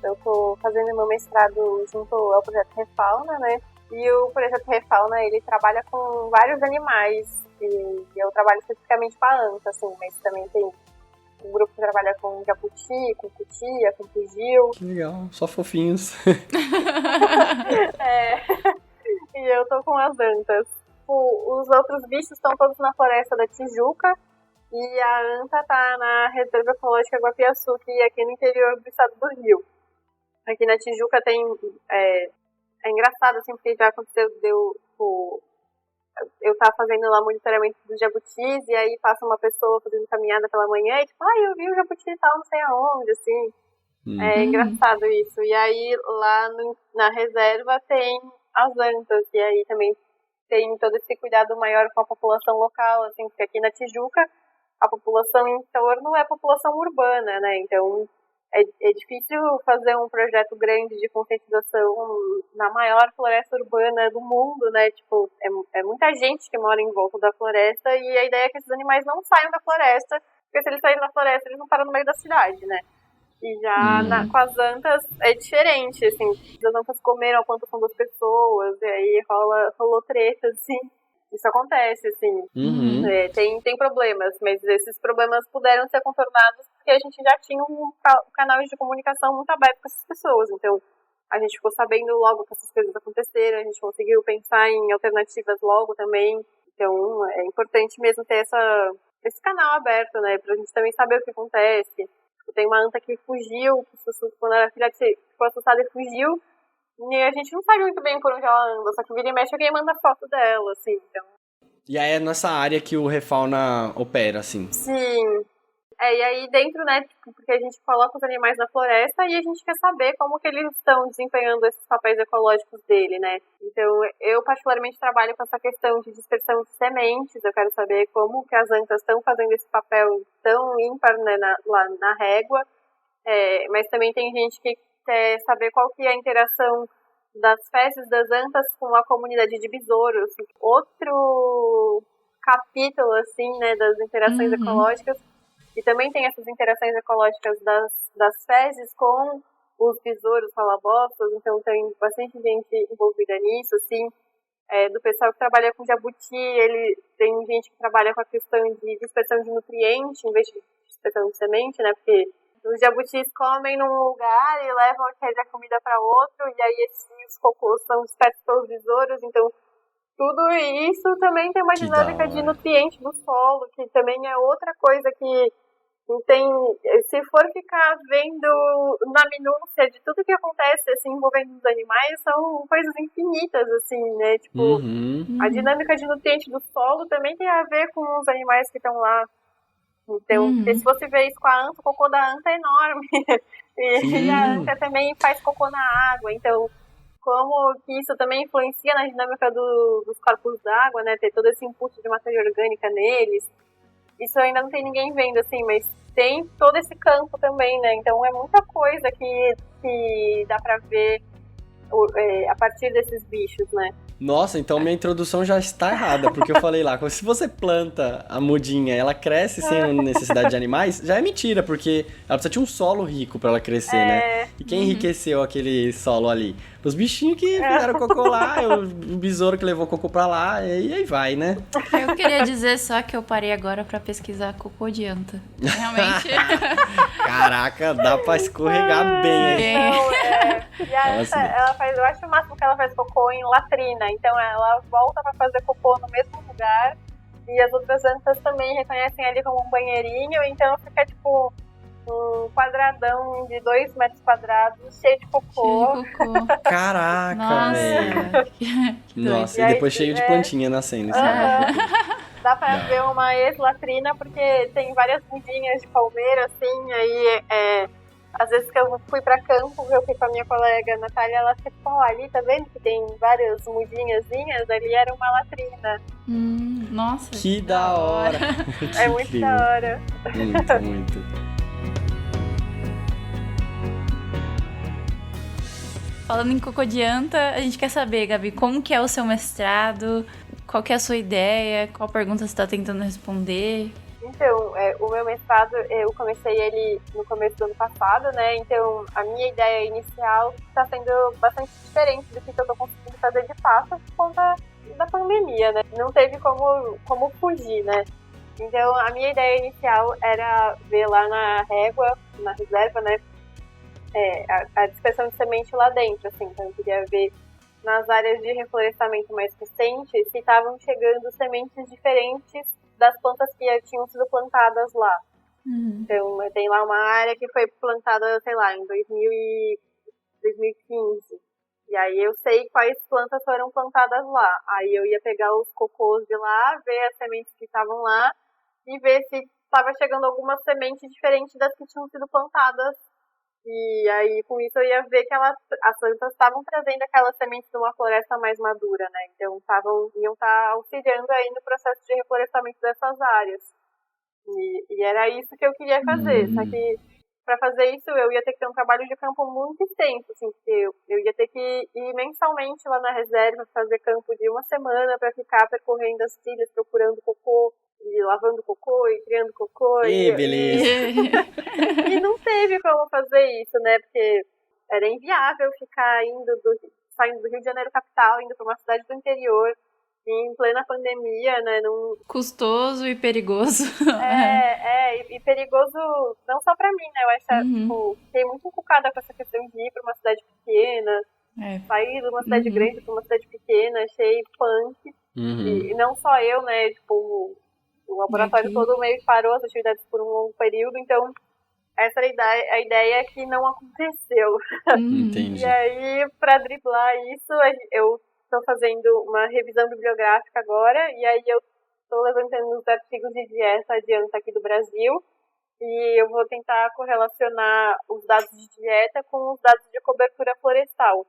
eu tô fazendo meu mestrado junto ao projeto Refauna, né? E o projeto Refauna, ele trabalha com vários animais, e eu trabalho especificamente com a anta, assim, mas também tem um grupo que trabalha com jabuti, com cutia, com pugil. Que legal, só fofinhos. E eu tô com as antas. Os outros bichos estão todos na floresta da Tijuca, e a anta tá na Reserva Ecológica Guapiaçu, que é aqui no interior do estado do Rio. Aqui na Tijuca tem... É engraçado, assim, porque já aconteceu, eu tava fazendo lá monitoramento dos jabutis, e aí passa uma pessoa fazendo caminhada pela manhã, e tipo, eu vi o jabuti e tal, não sei aonde, assim. É engraçado isso. E aí, lá na reserva tem as antas, e aí também tem todo esse cuidado maior com a população local, assim, porque aqui na Tijuca a população em torno é a população urbana, né? Então é difícil fazer um projeto grande de conscientização na maior floresta urbana do mundo, né? Tipo, é muita gente que mora em volta da floresta, e a ideia é que esses animais não saiam da floresta, porque se eles saírem da floresta, eles não param no meio da cidade, né? E já com as antas é diferente, assim, as antas comeram a plantação das pessoas, e aí rolou treta, assim. Isso acontece, assim. Tem problemas, mas esses problemas puderam ser contornados porque a gente já tinha um canal de comunicação muito aberto com essas pessoas. Então, a gente ficou sabendo logo que essas coisas aconteceram, a gente conseguiu pensar em alternativas logo também. Então, é importante mesmo ter esse canal aberto, né, pra gente também saber o que acontece, tem uma anta que fugiu, quando era filhote, ficou assustada e fugiu. E a gente não sabe muito bem por onde ela anda, só que vira e mexe alguém manda foto dela, assim, então... E aí é nessa área que o Refauna opera, assim. Sim. E aí dentro, né, porque a gente coloca os animais na floresta e a gente quer saber como que eles estão desempenhando esses papéis ecológicos dele, né. Então, eu particularmente trabalho com essa questão de dispersão de sementes, eu quero saber como que as antas estão fazendo esse papel tão ímpar, né, lá na régua, mas também tem gente que quer saber qual que é a interação das fezes das antas com a comunidade de besouros. Outro capítulo, assim, né, das interações ecológicas. E também tem essas interações ecológicas das fezes com os besouros falabostas, então tem bastante gente envolvida nisso, assim, do pessoal que trabalha com jabuti, tem gente que trabalha com a questão de dispersão de nutriente, em vez de dispersão de semente, né, porque os jabutis comem num lugar e levam a comida para outro, e aí os cocôs são dispersos pelos besouros, então tudo isso também tem uma dinâmica de nutriente do solo, que também é outra coisa que tem, se for ficar vendo na minúcia de tudo que acontece, assim, envolvendo os animais, são coisas infinitas, assim, né, tipo, a dinâmica de nutriente do solo também tem a ver com os animais que estão lá. Então, porque se você vê isso com a anta, o cocô da anta é enorme, e a anta também faz cocô na água, então, como que isso também influencia na dinâmica dos corpos d'água, né, ter todo esse input de matéria orgânica neles. Isso ainda não tem ninguém vendo, assim, mas tem todo esse campo também, né? Então é muita coisa que dá pra ver a partir desses bichos, né? Nossa, então minha introdução já está errada, porque eu falei lá, se você planta a mudinha, ela cresce sem necessidade de animais, já é mentira, porque ela precisa de um solo rico pra ela crescer, né? E quem enriqueceu aquele solo ali? Os bichinhos que fizeram cocô lá, o besouro que levou cocô pra lá, e aí vai, né? Eu queria dizer só que eu parei agora pra pesquisar cocô de anta. Realmente. Caraca, dá pra escorregar bem, hein? Não, e a anta, ela faz, eu acho o máximo que ela faz cocô em latrina, então ela volta pra fazer cocô no mesmo lugar, e as outras antas também reconhecem ali como um banheirinho, então fica tipo um quadradão de 2 metros quadrados, cheio de cocô. Caraca, velho. Nossa, e depois cheio de plantinha nascendo. Dá pra ver uma ex-latrina, porque tem várias mudinhas de palmeira, assim, aí às vezes que eu fui pra campo, eu fui com a minha colega Natália, ela ficou, ali, tá vendo que tem várias mudinhazinhas? Ali era uma latrina. Nossa, que da hora. É muito da hora. Muito. Falando em cocô de anta, a gente quer saber, Gabi, como que é o seu mestrado? Qual que é a sua ideia? Qual pergunta você está tentando responder? Então, o meu mestrado, eu comecei ele no começo do ano passado, né? Então, a minha ideia inicial está sendo bastante diferente do que eu estou conseguindo fazer de fato por conta da pandemia, né? Não teve como fugir, né? Então, a minha ideia inicial era ver lá na régua, na reserva, né? A dispersão de semente lá dentro, assim. Então, eu queria ver nas áreas de reflorestamento mais recentes se estavam chegando sementes diferentes das plantas que tinham sido plantadas lá. Então, tem lá uma área que foi plantada, sei lá, em 2015. E aí eu sei quais plantas foram plantadas lá. Aí eu ia pegar os cocôs de lá, ver as sementes que estavam lá e ver se estava chegando alguma semente diferente das que tinham sido plantadas. E aí, com isso, eu ia ver que as plantas estavam trazendo aquelas sementes de uma floresta mais madura, né? Então, iam estar auxiliando aí no processo de reflorestamento dessas áreas. E era isso que eu queria fazer. Só que, para fazer isso, eu ia ter que ter um trabalho de campo muito extenso, assim, porque eu ia ter que ir mensalmente lá na reserva, fazer campo de uma semana para ficar percorrendo as trilhas, procurando cocô, e lavando cocô, e criando cocô. Beleza! E não teve como fazer isso, né? Porque era inviável ficar saindo do Rio de Janeiro capital, indo para uma cidade do interior, em plena pandemia, né? Custoso e perigoso. E perigoso não só pra mim, né? Eu acho fiquei muito encucada com essa questão de ir pra uma cidade pequena, sair de uma cidade grande pra uma cidade pequena, achei punk. E não só eu, né? Tipo, o laboratório todo meio que parou as atividades por um longo período, então essa era a ideia que não aconteceu. Entendi. E aí, para driblar isso, eu estou fazendo uma revisão bibliográfica agora, e aí eu estou levantando os artigos de dieta adianta aqui do Brasil, e eu vou tentar correlacionar os dados de dieta com os dados de cobertura florestal.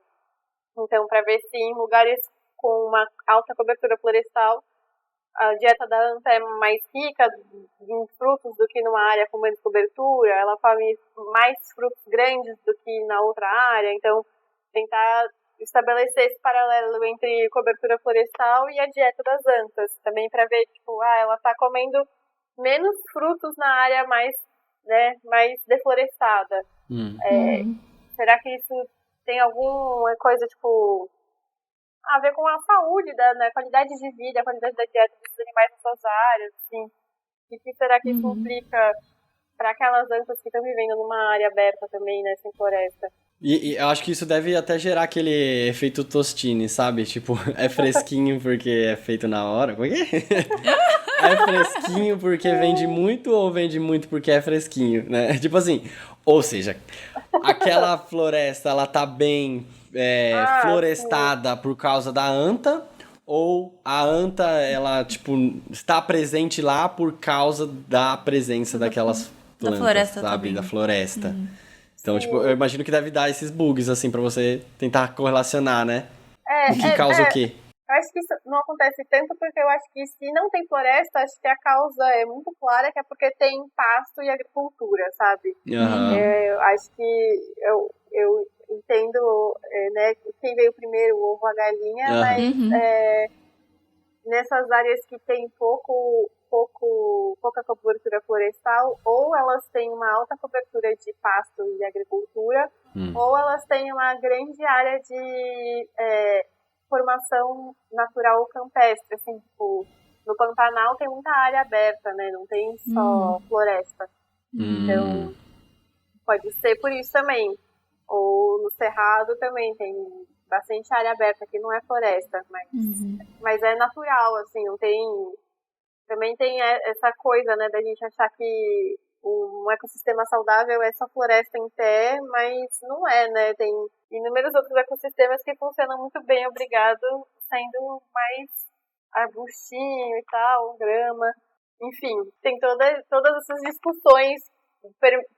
Então, para ver se em lugares com uma alta cobertura florestal, a dieta da anta é mais rica em frutos do que numa área com menos cobertura, ela come mais frutos grandes do que na outra área, então tentar estabelecer esse paralelo entre cobertura florestal e a dieta das antas, também para ver, tipo, ela está comendo menos frutos na área mais, né, mais deflorestada. Será que isso tem alguma coisa, tipo, a ver com a saúde, né, qualidade de vida, a qualidade da dieta dos animais nas suas áreas, assim. E que será que isso implica para aquelas antas que estão vivendo numa área aberta também, né, sem floresta? E eu acho que isso deve até gerar aquele efeito tostine, sabe? Tipo, é fresquinho porque é feito na hora. Como é que é? É fresquinho porque vende muito ou vende muito porque é fresquinho, né? Tipo assim, ou seja, aquela floresta, ela tá bem florestada por causa da anta, ou a anta, ela, tipo, está presente lá por causa da presença daquelas plantas, floresta sabe? também. Da floresta. Então, tipo, eu imagino que deve dar esses bugs, assim, pra você tentar correlacionar, né? O que causa o quê? Eu acho que isso não acontece tanto porque eu acho que se não tem floresta, acho que a causa é muito clara, que é porque tem pasto e agricultura, sabe? Eu acho que eu entendo, né, quem veio primeiro, o ovo ou a galinha, mas nessas áreas que tem pouca cobertura florestal, ou elas têm uma alta cobertura de pasto e agricultura, ou elas têm uma grande área de formação natural campestre, assim, tipo, no Pantanal tem muita área aberta, né, não tem só floresta. Então, pode ser por isso também. Ou no Cerrado também tem bastante área aberta, que não é floresta, mas é natural, assim, não tem... Também tem essa coisa, né, da gente achar que um ecossistema saudável é só floresta em pé, mas não é, né? Tem inúmeros outros ecossistemas que funcionam muito bem, obrigado, sendo mais arbustinho e tal, grama. Enfim, tem todas essas discussões,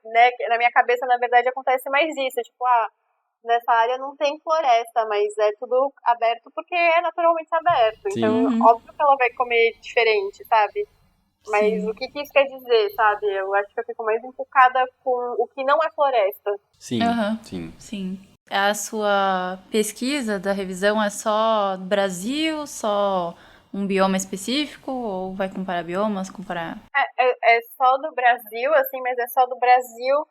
né, que na minha cabeça, na verdade, acontece mais isso, tipo, nessa área não tem floresta, mas é tudo aberto porque é naturalmente aberto. Sim. Então, óbvio que ela vai comer diferente, sabe? Mas o que isso quer dizer, sabe? Eu acho que eu fico mais enfocada com o que não é floresta. Sim, Sim. A sua pesquisa da revisão é só do Brasil, só um bioma específico, ou vai comparar biomas, É só do Brasil, assim, mas é só do Brasil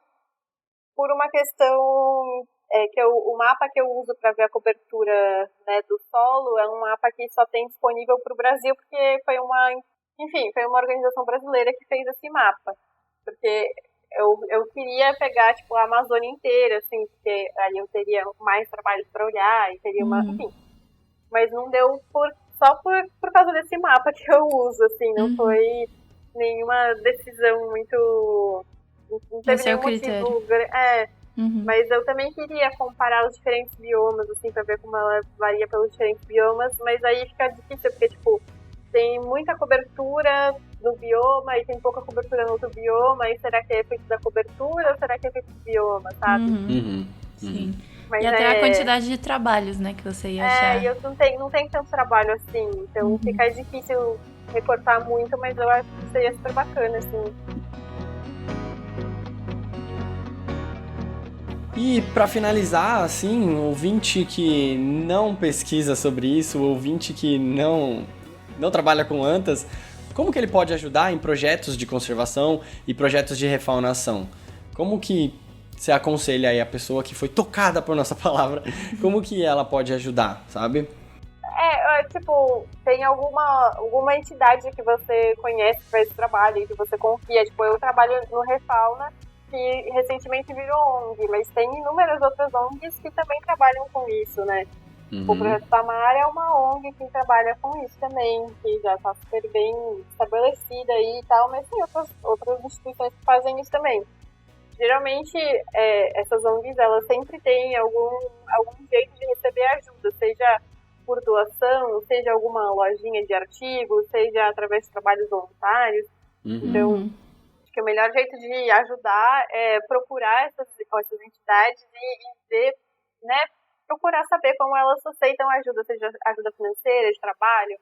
por uma questão... o mapa que eu uso para ver a cobertura, né, do solo é um mapa que só tem disponível para o Brasil, porque foi uma organização brasileira que fez esse mapa. Porque eu queria pegar, tipo, a Amazônia inteira, assim, porque aí eu teria mais trabalho para olhar, e teria enfim. Mas não deu só por causa desse mapa que eu uso, assim, não foi nenhuma decisão muito... Não teve nenhum motivo... Mas eu também queria comparar os diferentes biomas, assim, pra ver como ela varia pelos diferentes biomas, mas aí fica difícil, porque, tipo, tem muita cobertura do bioma e tem pouca cobertura no outro bioma, e será que é efeito da cobertura ou será que é efeito do bioma, sabe? Sim. Mas e até a quantidade de trabalhos, né, que você ia achar. E eu não tenho tanto trabalho assim, então fica difícil recortar muito, mas eu acho que seria super bacana, assim. E pra finalizar, assim, o ouvinte que não pesquisa sobre isso, o ouvinte que não trabalha com antas, como que ele pode ajudar em projetos de conservação e projetos de refaunação? Como que você aconselha aí a pessoa que foi tocada por nossa palavra, como que ela pode ajudar, sabe? Tipo, tem alguma entidade que você conhece que faz esse trabalho e que você confia. Tipo, eu trabalho no Refauna, que recentemente virou ONG, mas tem inúmeras outras ONGs que também trabalham com isso, né? O Projeto Tamar é uma ONG que trabalha com isso também, que já está super bem estabelecida aí e tal, mas tem outras instituições que fazem isso também. geralmente essas ONGs, elas sempre têm algum jeito de receber ajuda, seja por doação, seja alguma lojinha de artigos, seja através de trabalhos voluntários. Então, acho que o melhor jeito de ajudar é procurar essas entidades e ver, né, procurar saber como elas aceitam ajuda, seja ajuda financeira, de trabalho,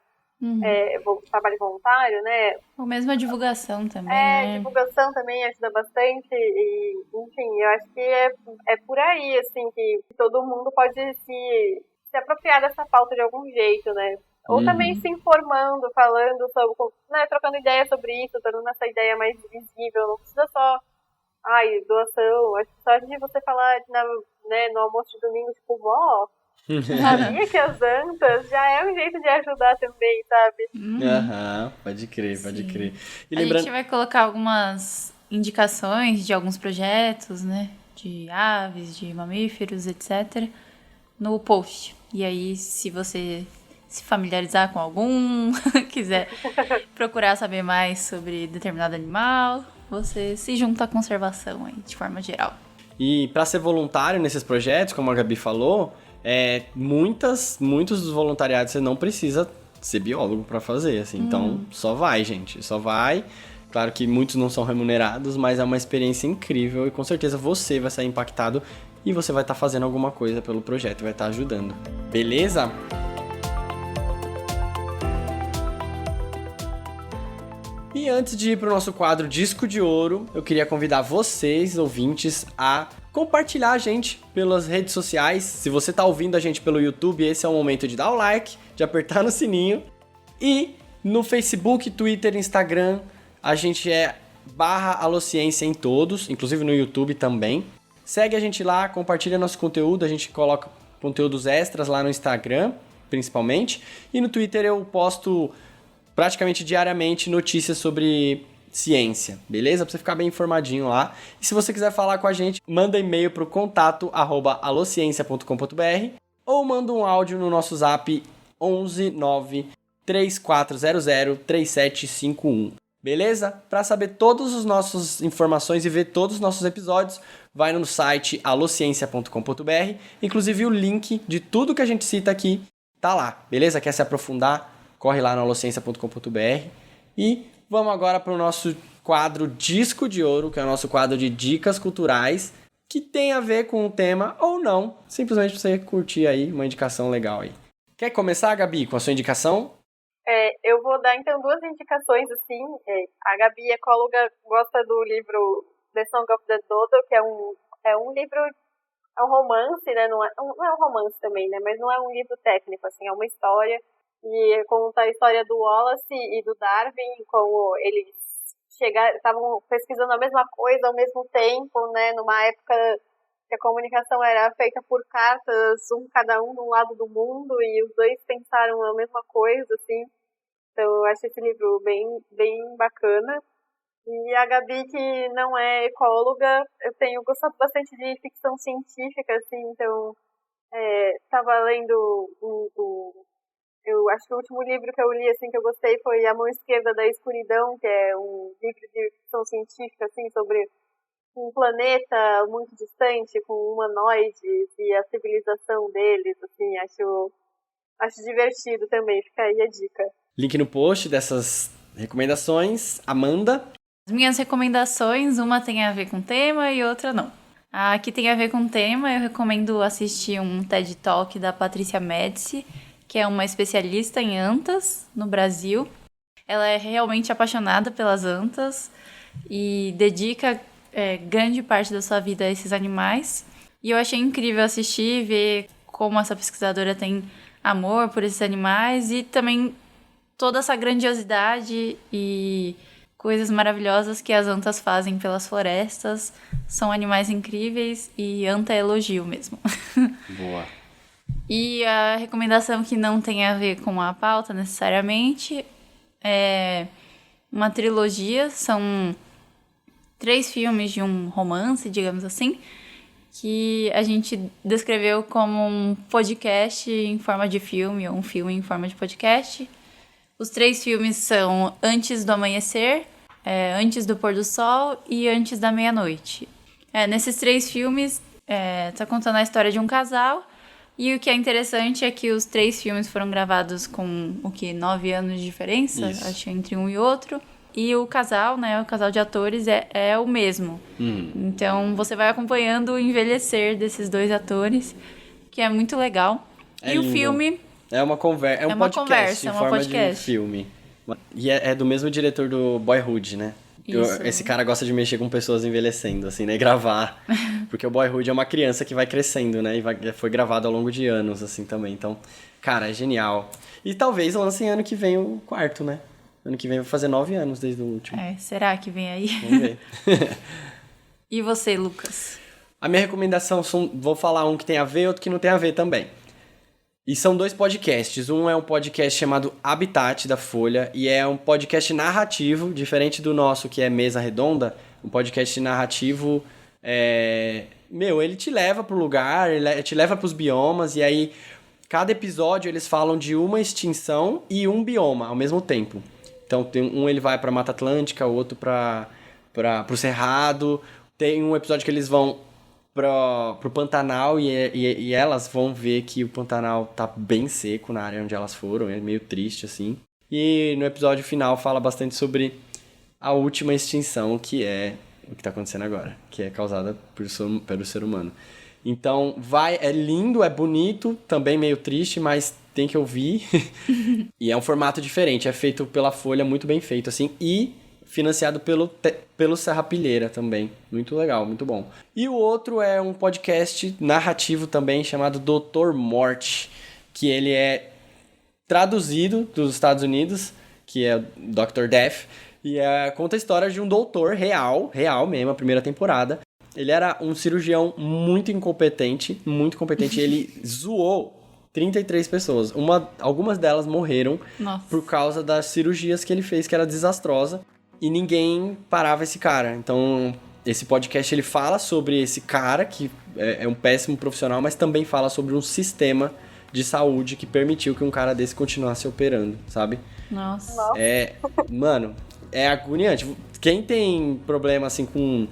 trabalho voluntário, né? Ou mesmo a divulgação também, né? Divulgação também ajuda bastante e, enfim, eu acho que é por aí, assim, que todo mundo pode se apropriar dessa pauta de algum jeito, né? Ou também se informando, falando sobre, né, trocando ideia sobre isso, tornando essa ideia mais visível, não precisa só, doação, acho que só de você falar no almoço de domingo, tipo, sabia que as antas já é um jeito de ajudar também, sabe? Pode crer. E a gente vai colocar algumas indicações de alguns projetos, né? De aves, de mamíferos, etc. no post. E aí, se você se familiarizar com algum, quiser procurar saber mais sobre determinado animal, você se junta à conservação aí, de forma geral. E para ser voluntário nesses projetos, como a Gabi falou, muitos dos voluntariados você não precisa ser biólogo para fazer, assim. Então, só vai, gente. Só vai. Claro que muitos não são remunerados, mas é uma experiência incrível e com certeza você vai sair impactado e você vai estar fazendo alguma coisa pelo projeto, vai estar ajudando. Beleza? E antes de ir para o nosso quadro Disco de Ouro, eu queria convidar vocês, ouvintes, a compartilhar a gente pelas redes sociais. Se você está ouvindo a gente pelo YouTube, esse é o momento de dar o like, de apertar no sininho. E no Facebook, Twitter, Instagram, a gente é /Alociência em todos, inclusive no YouTube também. Segue a gente lá, compartilha nosso conteúdo, a gente coloca conteúdos extras lá no Instagram, principalmente. E no Twitter eu posto praticamente diariamente notícias sobre ciência, beleza? Pra você ficar bem informadinho lá. E se você quiser falar com a gente, manda e-mail pro contato@alociencia.com.br ou manda um áudio no nosso zap 11 9 3400 3751. Beleza? Para saber todas as nossas informações e ver todos os nossos episódios, vai no site alociencia.com.br. Inclusive o link de tudo que a gente cita aqui tá lá, beleza? Quer se aprofundar? Corre lá no alociencia.com.br. E vamos agora para o nosso quadro Disco de Ouro, que é o nosso quadro de dicas culturais, que tem a ver com o tema ou não, simplesmente para você curtir aí uma indicação legal aí. Quer começar, Gabi, com a sua indicação? Eu vou dar, então, 2 indicações, assim. A Gabi, ecóloga, gosta do livro The Song of the Dodo, que é um livro, é um romance, né? Não é um romance também, né? Mas não é um livro técnico, assim, é uma história. E conta a história do Wallace e do Darwin, como eles estavam pesquisando a mesma coisa ao mesmo tempo, né? Numa época que a comunicação era feita por cartas, cada um de um lado do mundo, e os dois pensaram a mesma coisa, assim. Então, eu acho esse livro bem, bem bacana. E a Gabi, que não é ecóloga, eu tenho gostado bastante de ficção científica, assim, então estava lendo eu acho que o último livro que eu li, assim, que eu gostei foi A Mão Esquerda da Escuridão, que é um livro de ficção científica, assim, sobre um planeta muito distante, com humanoides e a civilização deles, assim, acho divertido também, fica aí a dica. Link no post dessas recomendações. Amanda? As minhas recomendações, uma tem a ver com tema e outra não. A que tem a ver com tema, eu recomendo assistir um TED Talk da Patrícia Médici, que é uma especialista em antas no Brasil. Ela é realmente apaixonada pelas antas e dedica grande parte da sua vida a esses animais. E eu achei incrível assistir e ver como essa pesquisadora tem amor por esses animais e também toda essa grandiosidade e coisas maravilhosas que as antas fazem pelas florestas. São animais incríveis e anta é elogio mesmo. Boa. E a recomendação que não tem a ver com a pauta necessariamente é uma trilogia. São 3 filmes de um romance, digamos assim, que a gente descreveu como um podcast em forma de filme ou um filme em forma de podcast. Os 3 filmes são Antes do Amanhecer, Antes do Pôr do Sol e Antes da Meia-Noite. Nesses 3 filmes, tá contando a história de um casal. E o que é interessante é que os 3 filmes foram gravados com, 9 anos de diferença, Isso. acho, entre um e outro. E o casal, né, o casal de atores é o mesmo. Então, você vai acompanhando o envelhecer desses 2 atores, que é muito legal. É e lindo. o filme... É uma conversa, é um uma podcast conversa, em é uma forma podcast. de filme. E é do mesmo diretor do Boyhood, né? Isso. Esse cara gosta de mexer com pessoas envelhecendo, assim, né? E gravar. Porque o Boyhood é uma criança que vai crescendo, né? E foi gravado ao longo de anos, assim, também. Então, cara, é genial. E talvez lancem ano que vem o 4º, né? Ano que vem vai fazer 9 anos desde o último. Será que vem aí? Vamos ver. E você, Lucas? A minha recomendação, vou falar um que tem a ver e outro que não tem a ver também. E são 2 podcasts. Um é um podcast chamado Habitat, da Folha, e é um podcast narrativo, diferente do nosso, que é Mesa Redonda. Um podcast narrativo, ele te leva pro lugar, ele te leva pros biomas, e aí, cada episódio eles falam de uma extinção e um bioma ao mesmo tempo. Então, ele vai pra Mata Atlântica, o outro pro Cerrado. Tem um episódio que eles vão pro Pantanal e elas vão ver que o Pantanal tá bem seco na área onde elas foram, é meio triste, assim. E no episódio final fala bastante sobre a última extinção, que é o que tá acontecendo agora, que é causada pelo ser humano. Então, é lindo, é bonito, também meio triste, mas tem que ouvir. E é um formato diferente, é feito pela Folha, muito bem feito, assim, e financiado pelo Serrapilheira também. Muito legal, muito bom. E o outro é um podcast narrativo também, chamado Doutor Morte, que ele é traduzido dos Estados Unidos, que é Dr. Death, e conta a história de um doutor real mesmo, a primeira temporada. Ele era um cirurgião muito incompetente, ele zoou 33 pessoas. Algumas delas morreram por causa das cirurgias que ele fez, que era desastrosa. E ninguém parava esse cara. Então, esse podcast ele fala sobre esse cara, que é um péssimo profissional, mas também fala sobre um sistema de saúde que permitiu que um cara desse continuasse operando, sabe? Nossa. Mano, é agoniante. Quem tem problema, assim, com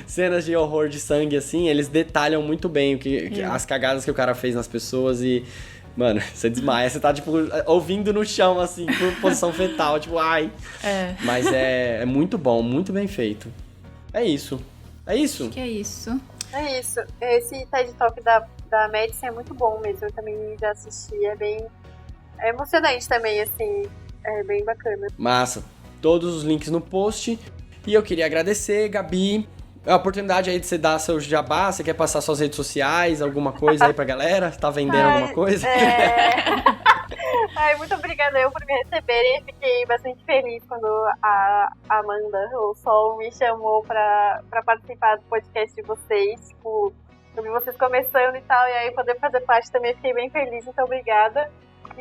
cenas de horror de sangue, assim, eles detalham muito bem as cagadas que o cara fez nas pessoas e... Mano, você desmaia, você tá, tipo, ouvindo no chão, assim, por posição fetal, tipo, ai. Mas é muito bom, muito bem feito. É isso. Acho que é isso. É isso. Esse TED Talk da Madison é muito bom mesmo. Eu também já assisti. É emocionante também, assim. É bem bacana. Massa. Todos os links no post. E eu queria agradecer, Gabi, a oportunidade aí de você dar seu jabá. Você quer passar suas redes sociais, alguma coisa aí pra galera? Tá vendendo alguma coisa? Muito obrigada por me receberem. Fiquei bastante feliz quando a Amanda, o Sol, me chamou pra participar do podcast de vocês. Tipo, eu vi vocês começando e tal, e aí poder fazer parte também, fiquei bem feliz. Muito obrigada.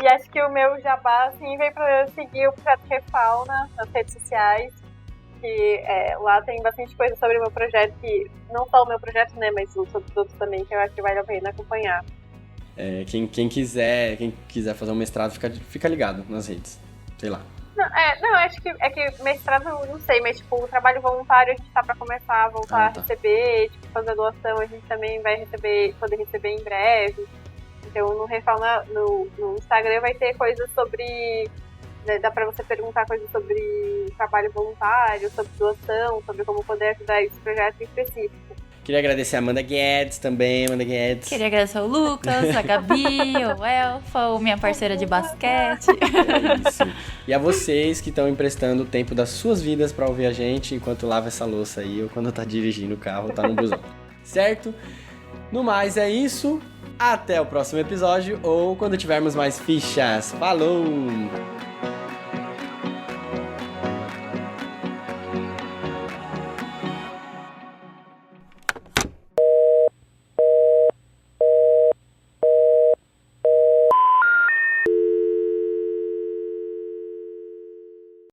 E acho que o meu jabá, assim, veio pra eu seguir o Projeto Refauna nas redes sociais. Que lá tem bastante coisa sobre o meu projeto, que não só o meu projeto, né, mas sobre os outros também, que eu acho que vale a pena acompanhar. Quem quiser fazer um mestrado, fica ligado nas redes, sei lá. Não, acho que mestrado, não sei, mas tipo, o trabalho voluntário a gente tá pra começar a voltar a receber, tipo, fazer doação, a gente também vai poder receber em breve. Então no Refauna, no Instagram vai ter coisas sobre... Dá pra você perguntar coisas sobre trabalho voluntário, sobre doação, sobre como poder ajudar esse projeto em específico. Queria agradecer a Amanda Guedes também, Amanda Guedes. Queria agradecer ao Lucas, a Gabi, o Elfa, minha parceira de basquete. É isso. E a vocês que estão emprestando o tempo das suas vidas pra ouvir a gente enquanto lava essa louça aí, ou quando tá dirigindo o carro, ou tá no busão. Certo? No mais, é isso. Até o próximo episódio, ou quando tivermos mais fichas. Falou!